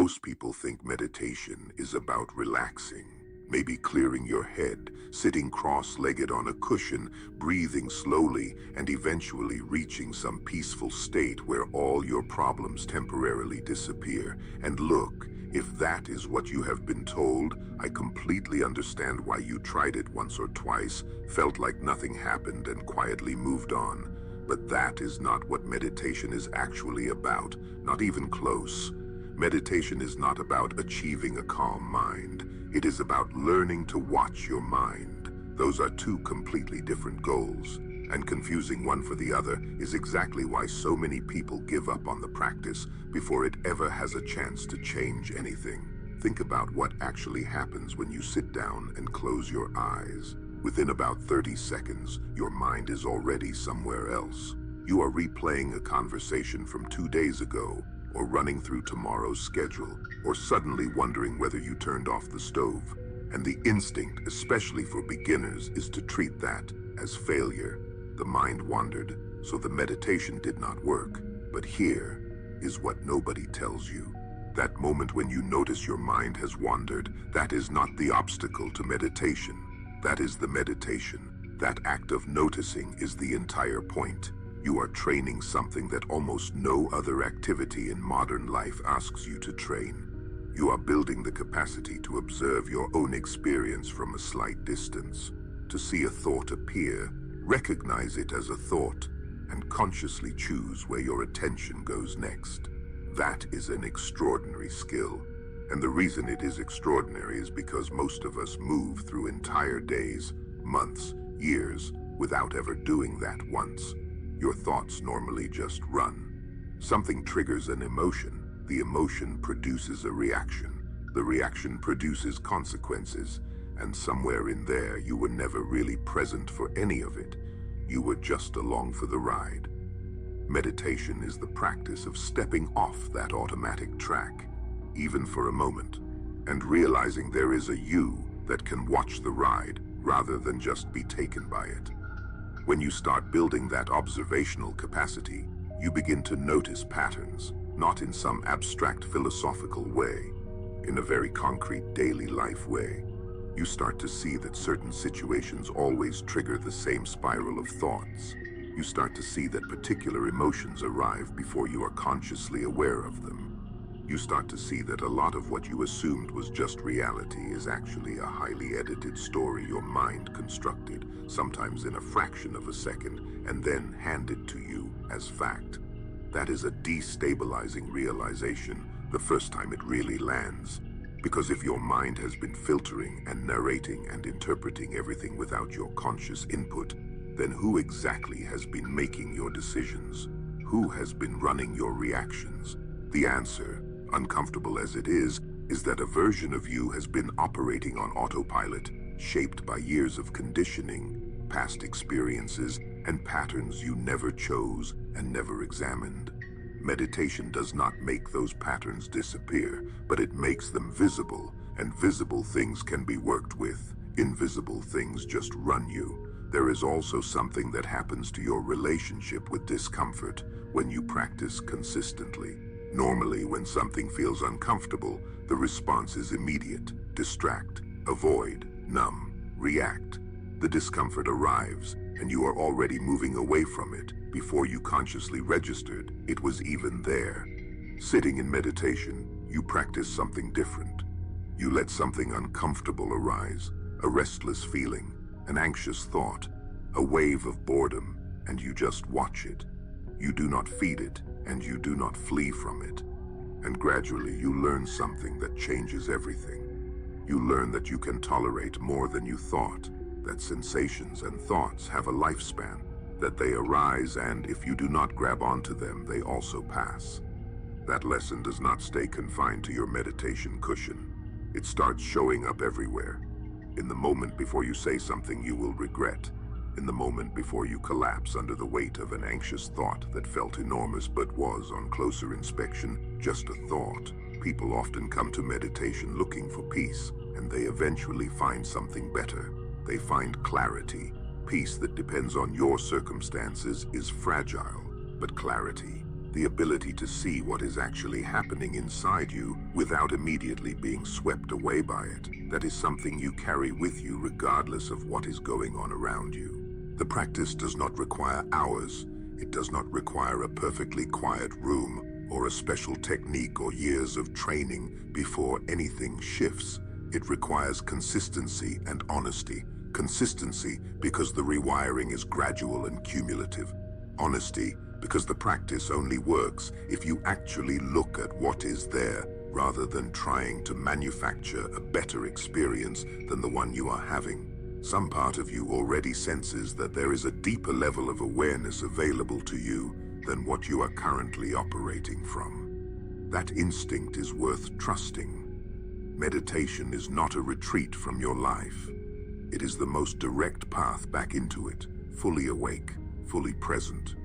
Most people think meditation is about relaxing, maybe clearing your head, sitting cross-legged on a cushion, breathing slowly, and eventually reaching some peaceful state where all your problems temporarily disappear. And look, if that is what you have been told, I completely understand why you tried it once or twice, felt like nothing happened, and quietly moved on. But that is not what meditation is actually about, not even close. Meditation is not about achieving a calm mind. It is about learning to watch your mind. Those are two completely different goals, and confusing one for the other is exactly why so many people give up on the practice before it ever has a chance to change anything. Think about what actually happens when you sit down and close your eyes. Within about 30 seconds, your mind is already somewhere else. You are replaying a conversation from 2 days ago, or running through tomorrow's schedule, or suddenly wondering whether you turned off the stove. And the instinct, especially for beginners, is to treat that as failure. The mind wandered, so the meditation did not work. But here is what nobody tells you. That moment when you notice your mind has wandered, that is not the obstacle to meditation. That is the meditation. That act of noticing is the entire point. You are training something that almost no other activity in modern life asks you to train. You are building the capacity to observe your own experience from a slight distance, to see a thought appear, recognize it as a thought, and consciously choose where your attention goes next. That is an extraordinary skill. And the reason it is extraordinary is because most of us move through entire days, months, years, without ever doing that once. Your thoughts normally just run. Something triggers an emotion. The emotion produces a reaction. The reaction produces consequences. And somewhere in there, you were never really present for any of it. You were just along for the ride. Meditation is the practice of stepping off that automatic track, even for a moment, and realizing there is a you that can watch the ride rather than just be taken by it. When you start building that observational capacity, you begin to notice patterns, not in some abstract philosophical way, in a very concrete daily life way. You start to see that certain situations always trigger the same spiral of thoughts. You start to see that particular emotions arrive before you are consciously aware of them. You start to see that a lot of what you assumed was just reality is actually a highly edited story your mind constructed, sometimes in a fraction of a second, and then handed to you as fact. That is a destabilizing realization the first time it really lands. Because if your mind has been filtering and narrating and interpreting everything without your conscious input, then who exactly has been making your decisions? Who has been running your reactions? The answer, uncomfortable as it is that a version of you has been operating on autopilot, shaped by years of conditioning, past experiences, and patterns you never chose and never examined. Meditation does not make those patterns disappear, but it makes them visible, and visible things can be worked with. Invisible things just run you. There is also something that happens to your relationship with discomfort when you practice consistently. Normally, when something feels uncomfortable, the response is immediate: distract, avoid, numb, react. The discomfort arrives, and you are already moving away from it before you consciously registered it was even there. Sitting in meditation, you practice something different. You let something uncomfortable arise, a restless feeling, an anxious thought, a wave of boredom, and you just watch it. You do not feed it, and you do not flee from it. And gradually you learn something that changes everything. You learn that you can tolerate more than you thought, that sensations and thoughts have a lifespan, that they arise, and if you do not grab onto them, they also pass. That lesson does not stay confined to your meditation cushion. It starts showing up everywhere. In the moment before you say something you will regret. In the moment before you collapse under the weight of an anxious thought that felt enormous but was, on closer inspection, just a thought. People often come to meditation looking for peace, and they eventually find something better. They find clarity. Peace that depends on your circumstances is fragile, but clarity, the ability to see what is actually happening inside you without immediately being swept away by it. That is something you carry with you regardless of what is going on around you. The practice does not require hours. It does not require a perfectly quiet room or a special technique or years of training before anything shifts. It requires consistency and honesty. Consistency because the rewiring is gradual and cumulative. Honesty because the practice only works if you actually look at what is there rather than trying to manufacture a better experience than the one you are having. Some part of you already senses that there is a deeper level of awareness available to you than what you are currently operating from. That instinct is worth trusting. Meditation is not a retreat from your life. It is the most direct path back into it, fully awake, fully present.